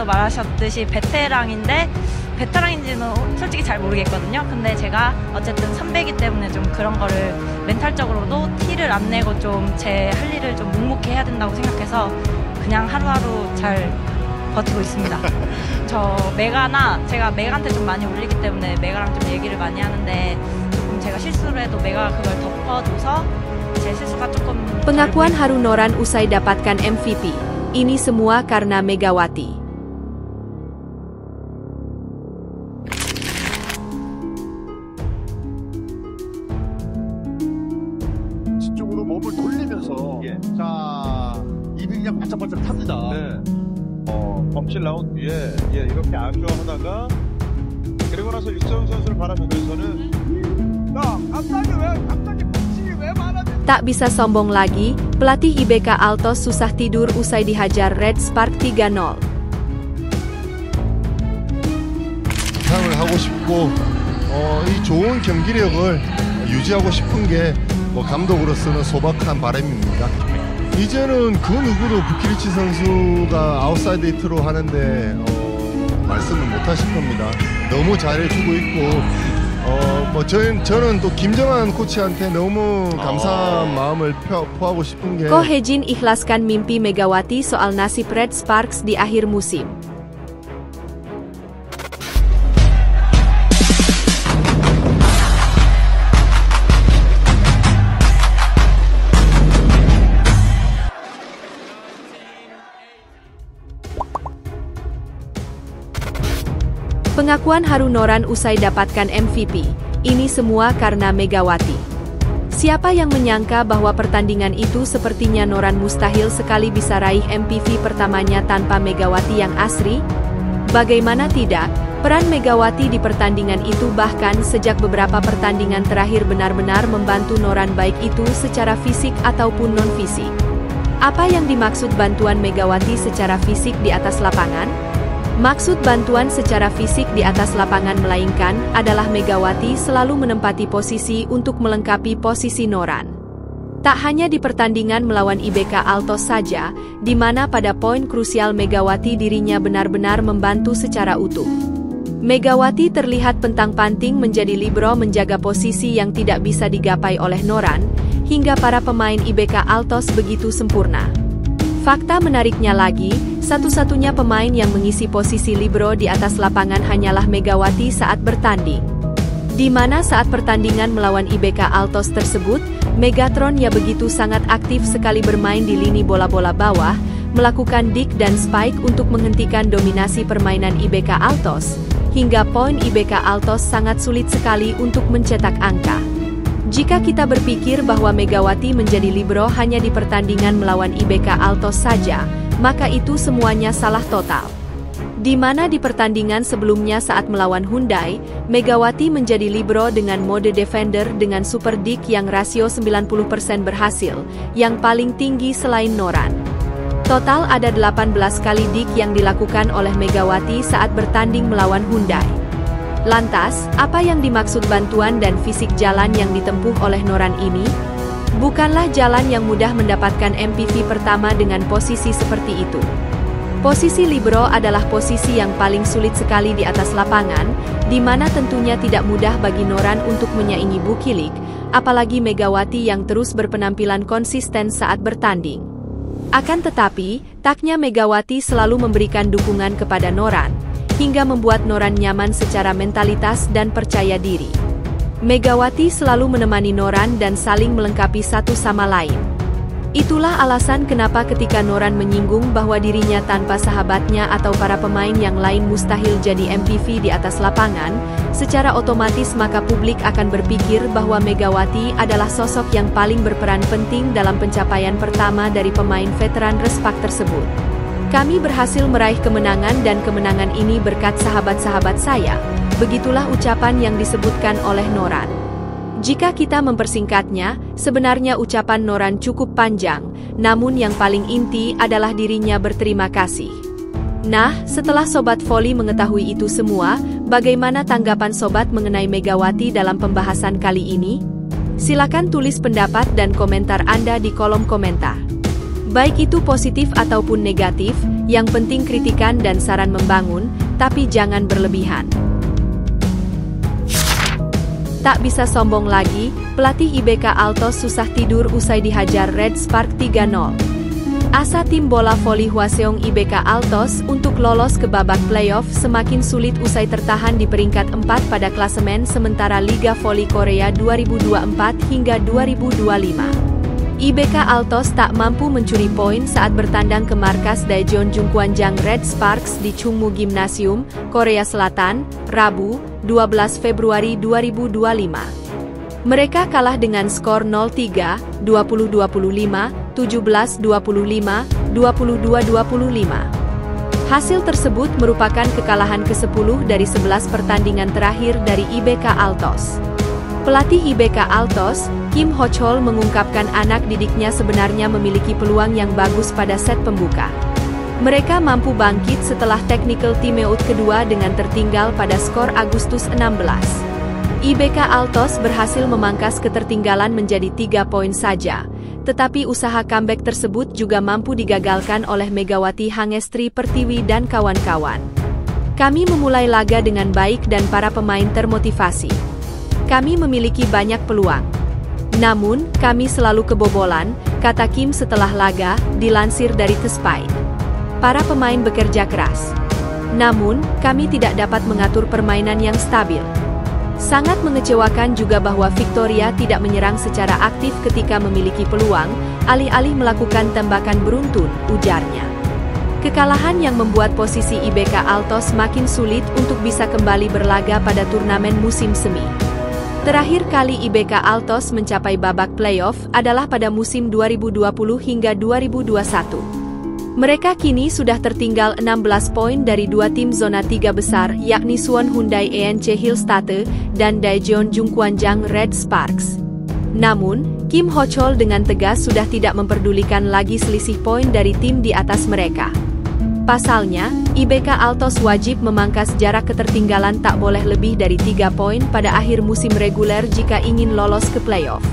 선배님도 말하셨듯이 베테랑인데 베테랑인지는 솔직히 잘 모르겠거든요. 근데 제가 어쨌든 선배이기 때문에 좀 그런 거를 멘탈적으로도 티를 안 내고 좀 제 할 일을 좀 묵묵히 해야 된다고 생각해서 그냥 하루하루 잘 버티고 있습니다. 제가 메가한테 좀 많이 울리기 때문에 메가랑 좀 얘기를 많이 하는데 조금 제가 실수를 해도 메가가 그걸 덮어줘서 제 실수가 조금 Pengakuan haru Noran usai dapatkan MVP. Ini semua karena Megawati. 뒤쪽으로 몸을 돌리면서 자 입이 그냥 바짝바짝 탑니다. 네. 범실 나온 뒤에 이렇게 안주하다가 그리고 나서 육성 선수를 바라보면서는 갑자기 범실이 왜 많아지? Tak bisa sombong lagi, pelatih IBK Altos susah tidur usai dihajar Red Spark 3-0. 상을 하고 싶고 이 좋은 경기력을 유지하고 싶은 게 감독으로서는 소박한 바람입니다. 이제는 그 누구도 부키리치 선수가 아웃사이드 히트로 하는데 말씀을 못 하실 겁니다. 너무 잘해주고 있고 저는 또 김정한 코치한테 너무 감사한 마음을 표하고 싶은 게 Ko Hejin ikhlaskan mimpi Megawati soal nasib Red Sparks di akhir musim. Pengakuan haru Noran usai dapatkan MVP. Ini semua karena Megawati. Siapa yang menyangka bahwa pertandingan itu sepertinya Noran mustahil sekali bisa raih MVP pertamanya tanpa Megawati yang asri? Bagaimana tidak, peran Megawati di pertandingan itu bahkan sejak beberapa pertandingan terakhir benar-benar membantu Noran baik itu secara fisik ataupun non-fisik. Apa yang dimaksud bantuan Megawati secara fisik di atas lapangan? Maksud bantuan secara fisik di atas lapangan melainkan adalah Megawati selalu menempati posisi untuk melengkapi posisi Noran. Tak hanya di pertandingan melawan IBK Altos saja, di mana pada poin krusial Megawati dirinya benar-benar membantu secara utuh. Megawati terlihat pentang-panting menjadi libero menjaga posisi yang tidak bisa digapai oleh Noran, hingga para pemain IBK Altos begitu sempurna. Fakta menariknya lagi, satu-satunya pemain yang mengisi posisi libero di atas lapangan hanyalah Megawati saat bertanding. Di mana saat pertandingan melawan IBK Altos tersebut, Megatron ya begitu sangat aktif sekali bermain di lini bola-bola bawah, melakukan dig dan spike untuk menghentikan dominasi permainan IBK Altos, hingga poin IBK Altos sangat sulit sekali untuk mencetak angka. Jika kita berpikir bahwa Megawati menjadi libero hanya di pertandingan melawan IBK Altos saja, maka itu semuanya salah total. Di mana di pertandingan sebelumnya saat melawan Hyundai, Megawati menjadi libero dengan mode defender dengan super dig yang rasio 90% berhasil, yang paling tinggi selain Noran. Total ada 18 kali dig yang dilakukan oleh Megawati saat bertanding melawan Hyundai. Lantas, apa yang dimaksud bantuan dan fisik jalan yang ditempuh oleh Noran ini? Bukanlah jalan yang mudah mendapatkan MVP pertama dengan posisi seperti itu. Posisi libero adalah posisi yang paling sulit sekali di atas lapangan, di mana tentunya tidak mudah bagi Noran untuk menyaingi Bukilik, apalagi Megawati yang terus berpenampilan konsisten saat bertanding. Akan tetapi, taknya Megawati selalu memberikan dukungan kepada Noran, hingga membuat Noran nyaman secara mentalitas dan percaya diri. Megawati selalu menemani Noran dan saling melengkapi satu sama lain. Itulah alasan kenapa ketika Noran menyinggung bahwa dirinya tanpa sahabatnya atau para pemain yang lain mustahil jadi MVP di atas lapangan, secara otomatis maka publik akan berpikir bahwa Megawati adalah sosok yang paling berperan penting dalam pencapaian pertama dari pemain veteran Respak tersebut. Kami berhasil meraih kemenangan dan kemenangan ini berkat sahabat-sahabat saya, begitulah ucapan yang disebutkan oleh Noran. Jika kita mempersingkatnya, sebenarnya ucapan Noran cukup panjang, namun yang paling inti adalah dirinya berterima kasih. Nah, setelah Sobat Voli mengetahui itu semua, bagaimana tanggapan Sobat mengenai Megawati dalam pembahasan kali ini? Silakan tulis pendapat dan komentar Anda di kolom komentar. Baik itu positif ataupun negatif, yang penting kritikan dan saran membangun, tapi jangan berlebihan. Tak bisa sombong lagi, pelatih IBK Altos susah tidur usai dihajar Red Spark 3-0. Asa tim bola voli Hwaseong IBK Altos untuk lolos ke babak playoff semakin sulit usai tertahan di peringkat 4 pada klasemen sementara Liga Voli Korea 2024 hingga 2025. IBK Altos tak mampu mencuri poin saat bertandang ke markas Daejeon Jungkwanjang Red Sparks di Chungmu Gymnasium, Korea Selatan, Rabu, 12 Februari 2025. Mereka kalah dengan skor 0-3, 20-25, 17-25, 22-25. Hasil tersebut merupakan kekalahan ke-10 dari 11 pertandingan terakhir dari IBK Altos. Pelatih IBK Altos, Kim Ho-chol mengungkapkan anak didiknya sebenarnya memiliki peluang yang bagus pada set pembuka. Mereka mampu bangkit setelah technical timeout kedua dengan tertinggal pada skor Agustus 16. IBK Altos berhasil memangkas ketertinggalan menjadi 3 poin saja, tetapi usaha comeback tersebut juga mampu digagalkan oleh Megawati Hangestri Pertiwi dan kawan-kawan. Kami memulai laga dengan baik dan para pemain termotivasi. Kami memiliki banyak peluang. Namun, kami selalu kebobolan, kata Kim setelah laga, dilansir dari The Spy. Para pemain bekerja keras. Namun, kami tidak dapat mengatur permainan yang stabil. Sangat mengecewakan juga bahwa Victoria tidak menyerang secara aktif ketika memiliki peluang, alih-alih melakukan tembakan beruntun, ujarnya. Kekalahan yang membuat posisi IBK Altos makin sulit untuk bisa kembali berlaga pada turnamen musim semi. Terakhir kali IBK Altos mencapai babak playoff adalah pada musim 2020 hingga 2021. Mereka kini sudah tertinggal 16 poin dari dua tim zona 3 besar yakni Suwon Hyundai ENC Hillstate dan Daejeon Jungkwanjang Red Sparks. Namun, Kim Ho-chol dengan tegas sudah tidak memperdulikan lagi selisih poin dari tim di atas mereka. Pasalnya, IBK Altos wajib memangkas jarak ketertinggalan tak boleh lebih dari 3 poin pada akhir musim reguler jika ingin lolos ke playoff.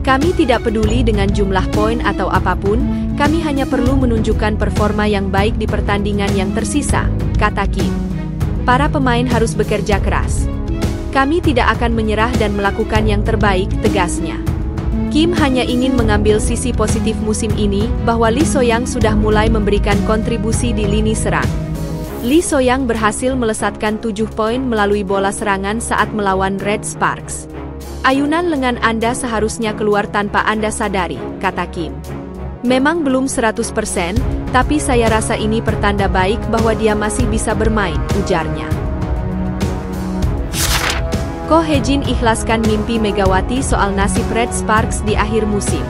Kami tidak peduli dengan jumlah poin atau apapun, kami hanya perlu menunjukkan performa yang baik di pertandingan yang tersisa, kata Kim. Para pemain harus bekerja keras. Kami tidak akan menyerah dan melakukan yang terbaik, tegasnya. Kim hanya ingin mengambil sisi positif musim ini, bahwa Lee So-young sudah mulai memberikan kontribusi di lini serang. Lee So-young berhasil melesatkan 7 poin melalui bola serangan saat melawan Red Sparks. Ayunan lengan Anda seharusnya keluar tanpa Anda sadari, kata Kim. Memang belum 100%, tapi saya rasa ini pertanda baik bahwa dia masih bisa bermain, ujarnya. Ko Hye-jin ikhlaskan mimpi Megawati soal nasib Red Sparks di akhir musim.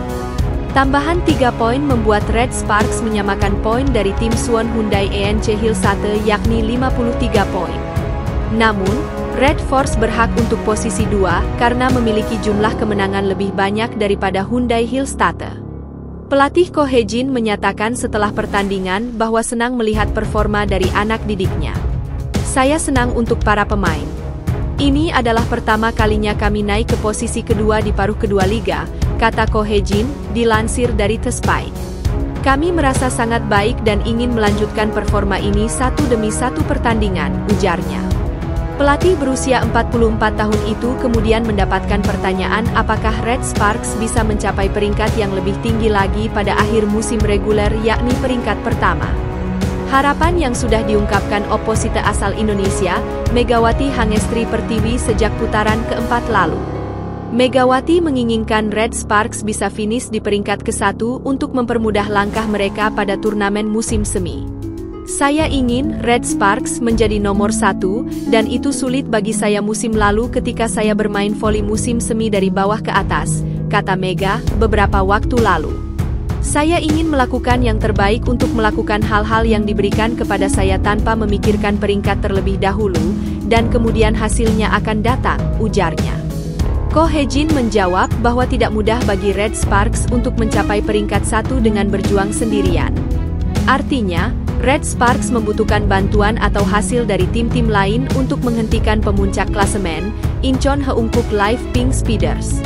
Tambahan 3 poin membuat Red Sparks menyamakan poin dari tim Suwon Hyundai ENC Hillstate yakni 53 poin. Namun, Red Force berhak untuk posisi 2 karena memiliki jumlah kemenangan lebih banyak daripada Hyundai Hillstate. Pelatih Ko Hye-jin menyatakan setelah pertandingan bahwa senang melihat performa dari anak didiknya. Saya senang untuk para pemain. Ini adalah pertama kalinya kami naik ke posisi kedua di paruh kedua liga, kata Ko Hye-jin, dilansir dari The Spy. Kami merasa sangat baik dan ingin melanjutkan performa ini satu demi satu pertandingan, ujarnya. Pelatih berusia 44 tahun itu kemudian mendapatkan pertanyaan apakah Red Sparks bisa mencapai peringkat yang lebih tinggi lagi pada akhir musim reguler yakni peringkat pertama. Harapan yang sudah diungkapkan oposite asal Indonesia, Megawati Hangestri Pertiwi sejak putaran keempat lalu. Megawati menginginkan Red Sparks bisa finish di peringkat ke-1 untuk mempermudah langkah mereka pada turnamen musim semi. Saya ingin Red Sparks menjadi nomor 1, dan itu sulit bagi saya musim lalu ketika saya bermain voli musim semi dari bawah ke atas, kata Mega, beberapa waktu lalu. Saya ingin melakukan yang terbaik untuk melakukan hal-hal yang diberikan kepada saya tanpa memikirkan peringkat terlebih dahulu, dan kemudian hasilnya akan datang, ujarnya. Ko Hye-jin menjawab bahwa tidak mudah bagi Red Sparks untuk mencapai peringkat 1 dengan berjuang sendirian. Artinya, Red Sparks membutuhkan bantuan atau hasil dari tim-tim lain untuk menghentikan pemuncak klasemen, Incheon Heungkuk Live Pink Speeders.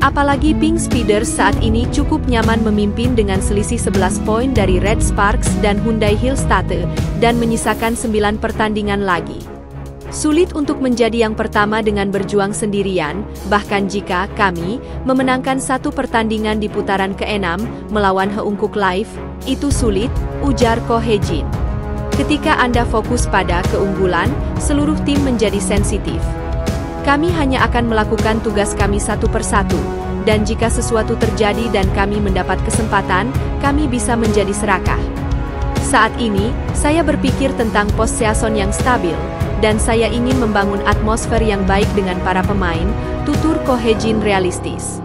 Apalagi Pink Speeders saat ini cukup nyaman memimpin dengan selisih 11 poin dari Red Sparks dan Hyundai Hillstate, dan menyisakan 9 pertandingan lagi. Sulit untuk menjadi yang pertama dengan berjuang sendirian, bahkan jika kami memenangkan satu pertandingan di putaran ke-6 melawan Heungkuk Live, itu sulit, ujar Ko Hye-jin. Ketika Anda fokus pada keunggulan, seluruh tim menjadi sensitif. Kami hanya akan melakukan tugas kami satu persatu, dan jika sesuatu terjadi dan kami mendapat kesempatan, kami bisa menjadi serakah. Saat ini, saya berpikir tentang postseason yang stabil, dan saya ingin membangun atmosfer yang baik dengan para pemain, tutur Ko Hye-jin realistis.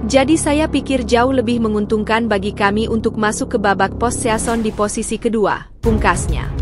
Jadi saya pikir jauh lebih menguntungkan bagi kami untuk masuk ke babak postseason di posisi kedua, pungkasnya.